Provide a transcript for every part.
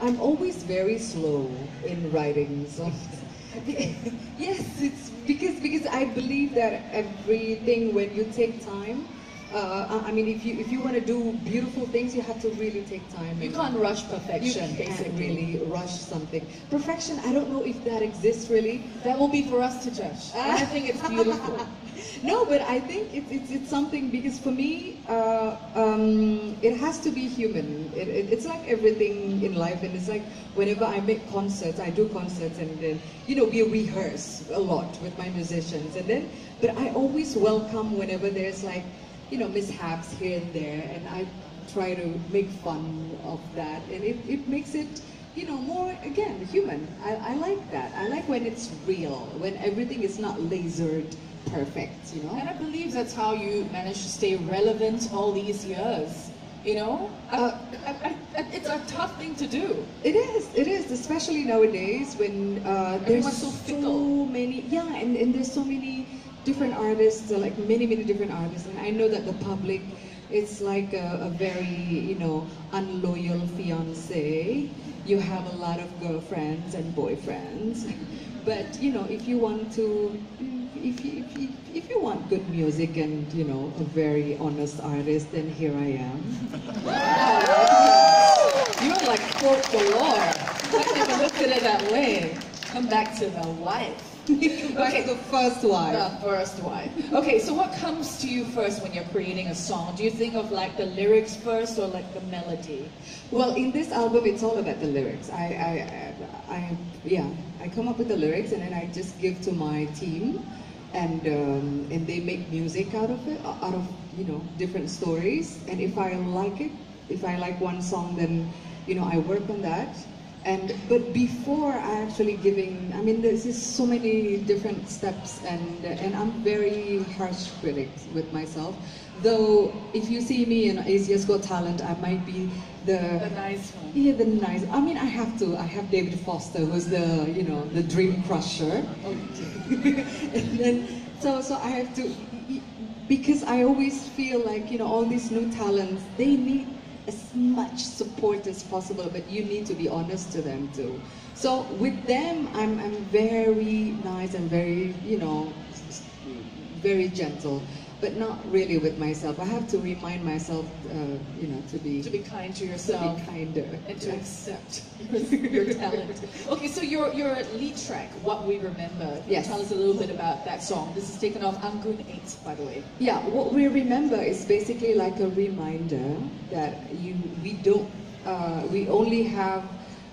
I'm always very slow in writing songs. Yes, it's because I believe that everything, when you take time, I mean, if you want to do beautiful things, you have to really take time. You can't rush perfection, you basically. can't really rush something. Perfection, I don't know if that exists really. That will be for us to judge. I think it's beautiful. No, but I think it's something, because for me, it has to be human. It's like everything in life, and it's like whenever I make concerts, I do concerts, and then, you know, we rehearse a lot with my musicians, and then, but I always welcome whenever there's like, you know, mishaps here and there, and I try to make fun of that, and it makes it, you know, more, again, human. I like that. I like when it's real, when everything is not lasered perfect, you know? And I believe that's how you manage to stay relevant all these years, you know? It's a tough thing to do. It is, especially nowadays when there's so many, yeah, and there's so many different artists, like many different artists, and I know that the public, it's like a very, you know, unloyal fiance. You have a lot of girlfriends and boyfriends, but you know, if you want to, if you want good music and, you know, a very honest artist, then here I am. You're like quote galore. I never looked at it that way. Come back to the wife. Okay, the first wife. The first wife. Okay, so what comes to you first when you're creating a song? Do you think of like the lyrics first or like the melody? Well, in this album, it's all about the lyrics. I come up with the lyrics, and then I just give to my team, and they make music out of it, out of, you know, different stories. And if I like it, if I like one song, then, you know, I work on that. But before I actually giving, I mean, there's just so many different steps, and I'm very harsh critic with myself. Though, if you see me in Asia's Got Talent, I might be the nice one. Yeah, the nice. I mean, I have David Foster, who's the, you know, the dream crusher. Okay. And then, so I have to, because I always feel like, you know, all these new talents, they need as much support as possible, but you need to be honest to them too. So with them, I'm very nice and very, you know, very gentle, but not really with myself. I have to remind myself, you know, to be kind to yourself, to be kinder, and to accept your talent. Okay, so your lead track, What We Remember. Yes. Tell us a little bit about that song. This is taken off AGGUN 8, by the way. Yeah, What We Remember is basically like a reminder that we only have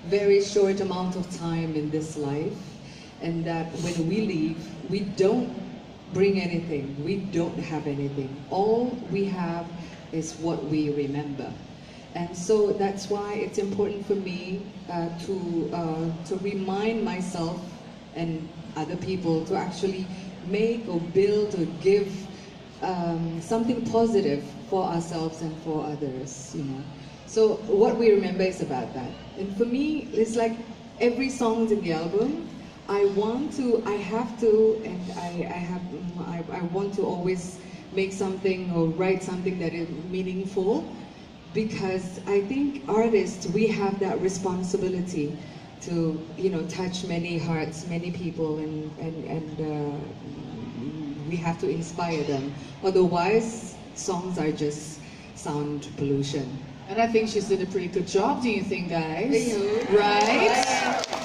very short amount of time in this life, and that when we leave, we don't bring anything, we don't have anything. All we have is what we remember. And so that's why it's important for me to remind myself and other people to actually make or build or give something positive for ourselves and for others, you know. So What We Remember is about that. And for me, it's like every song in the album, I want to, and I want to always make something or write something that is meaningful, because I think artists, we have that responsibility to, you know, touch many hearts, many people, and we have to inspire them. Otherwise, songs are just sound pollution. And I think she's did a pretty good job, do you think, guys? Thank you. Right?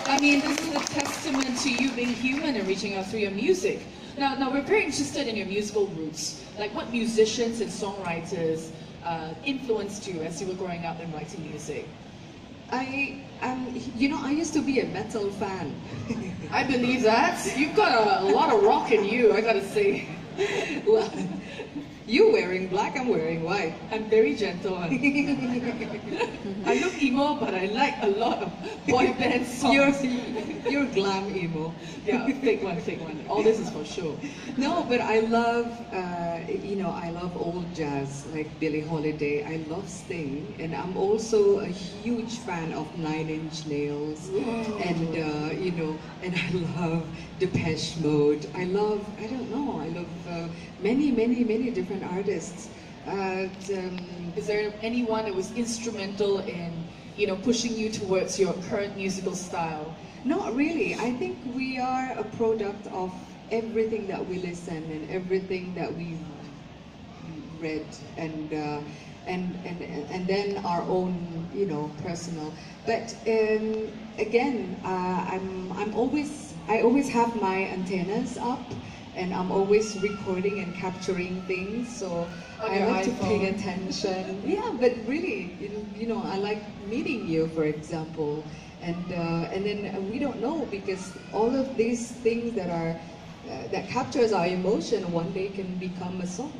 I mean, this is a testament to you being human and reaching out through your music. Now we're very interested in your musical roots. Like, what musicians and songwriters influenced you as you were growing up and writing music? You know, I used to be a metal fan. I believe that. You've got a lot of rock in you, I gotta say. Well, you're wearing black, I'm wearing white. I'm very gentle. I look emo, but I like a lot of boy band songs. You're glam emo. Yeah, fake one. All this is for sure. No, but I love, you know, I love old jazz, like Billie Holiday. I love Sting, and I'm also a huge fan of Nine Inch Nails. Whoa. And, you know, and I love Depeche Mode. I love many different artists. Is there anyone that was instrumental in pushing you towards your current musical style? Not really. I think we are a product of everything that we listen and everything that we read and then our own personal. But again, I always have my antennas up, and I'm always recording and capturing things, so I like to pay attention. Yeah, but really, I like meeting you, for example, and then we don't know, because all of these things that captures our emotion one day can become a song.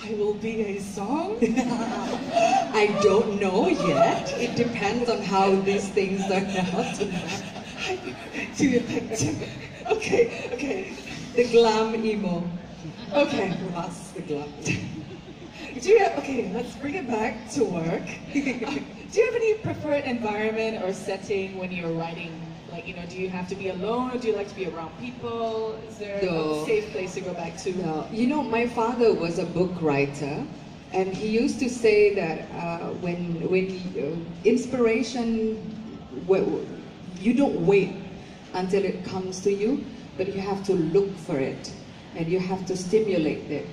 I will be a song? I don't know yet. It depends on how these things turn out. Okay. The glam emo. Okay. That's the glam. Okay, let's bring it back to work. Do you have any preferred environment or setting when you're writing? Like, do you have to be alone, or do you like to be around people? Is there a safe place to go back to? No. My father was a book writer, and he used to say that when inspiration, you don't wait until it comes to you, but you have to look for it, and you have to stimulate it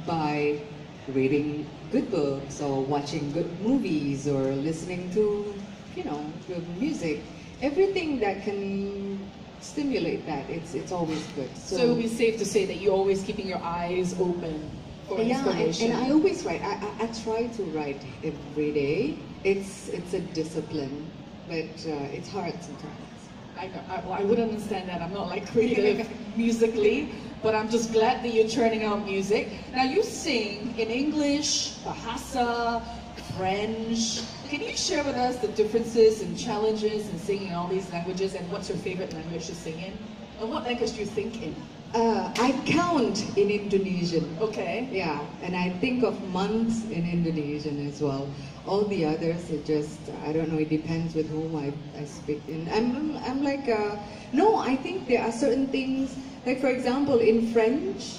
by reading good books or watching good movies or listening to, good music. Everything that can stimulate that, it's always good. So it would be safe to say that you're always keeping your eyes open for inspiration. And I always write. I try to write every day. It's a discipline, but it's hard sometimes. I would understand that. I'm not like creative musically, but I'm just glad that you're churning out music. Now you sing in English, Bahasa, French. Can you share with us the differences and challenges in singing all these languages, and what's your favorite language to sing in? And what language do you think in? I count in Indonesian. Okay. Yeah, and I think of months in Indonesian as well. All the others, it just, I don't know, it depends with whom I speak in. I'm like, no, I think there are certain things, like for example, in French,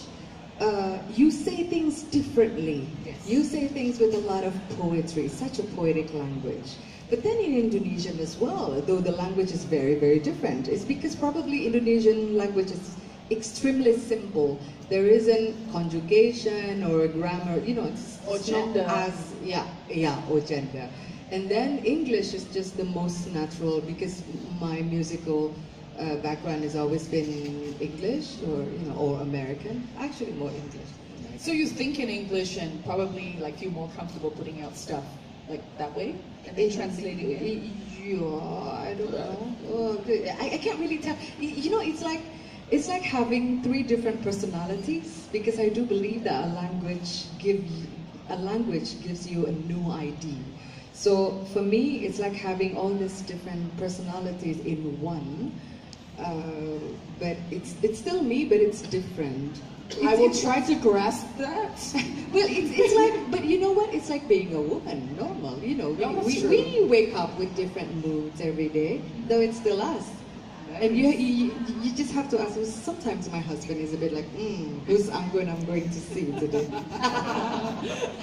you say things differently. Yes. You say things with a lot of poetry, such a poetic language. But then in Indonesian as well, though the language is very, very different, it's because probably Indonesian language is extremely simple. There isn't conjugation or grammar, it's not as, or gender. And then English is just the most natural, because my musical background has always been English or American. Actually, more English. So you think in English and probably like feel more comfortable putting out stuff like that way, and then translating it. Yeah, I don't know. I can't really tell. It's like having three different personalities, because I do believe that a language gives you a new ID. So for me, it's like having all these different personalities in one. But it's still me, but it's different. I will try to grasp that. Well, it's like, but you know what? It's like being a woman, normal. We wake up with different moods every day, though it's still us. Nice. And you just have to ask. Sometimes my husband is a bit like, who's AGGUN I'm going to see today?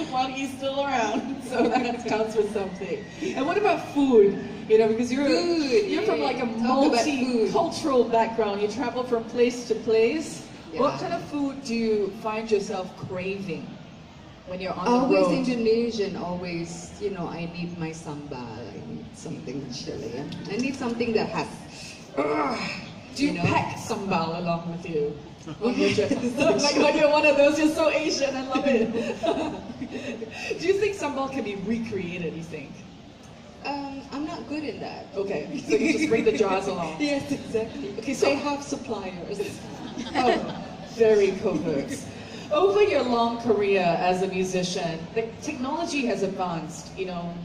While he's still around, so that counts for something. And what about food? Because you're from like a multicultural background. You travel from place to place. Yeah. What kind of food do you find yourself craving when you're on the road? Always Indonesian, always, I need my sambal, I need something Chilean. I need something that has... do you pack sambal along with you? On your trip? Like when you're one of those, you're so Asian, I love it. Do you think sambal can be recreated, you think? I'm not good in that. Okay, so you just bring the jars along. Yes, exactly. Okay, so I have suppliers. Oh, very covert. Over your long career as a musician, the technology has advanced,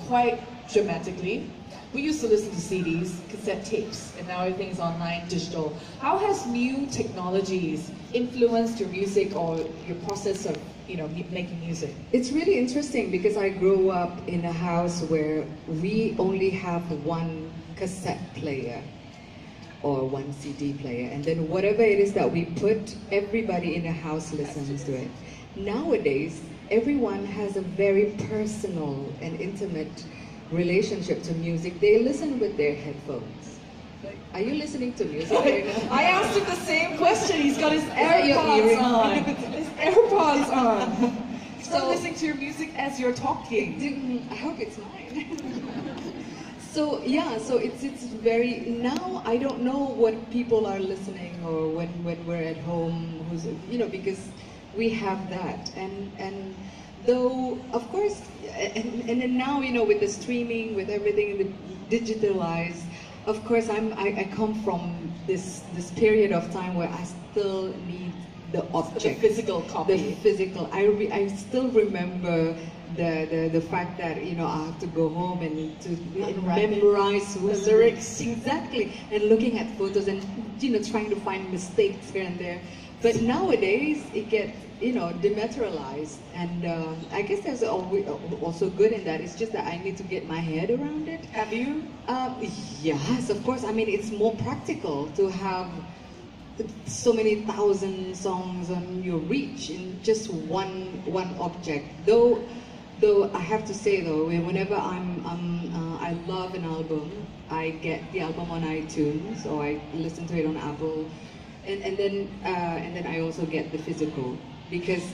quite dramatically. We used to listen to CDs, cassette tapes, and now everything's online, digital. How has new technologies influenced your music or your process of, making music? It's really interesting, because I grew up in a house where we only have one cassette player or one CD player, and then whatever it is that we put, everybody in the house listens to it. Nowadays, everyone has a very personal and intimate relationship to music, they listen with their headphones. Like, are you listening to music right now? I asked him the same question. He's got his that your AirPods earring? on. His AirPods on. He's not So- listening to your music as you're talking. I hope it's mine. So yeah, so it's very, now I don't know what people are listening or when we're at home, who's, you know, because we have that, and though of course, and then now, you know, with the streaming, with everything digitalized, of course I come from this period of time where I still need the object, The physical copy. the physical. I still remember the fact that, you know, I have to go home and to Unwrap it. memorize The who's lyrics. exactly, and looking at photos and, you know, trying to find mistakes here and there. But nowadays it gets, you know, dematerialized, and I guess there's also good in that. It's just that I need to get my head around it. Have you? Yes, of course. I mean, it's more practical to have so many thousand songs on your reach in just one object. Though I have to say though, whenever I love an album, I get the album on iTunes or I listen to it on Apple, and then I also get the physical, because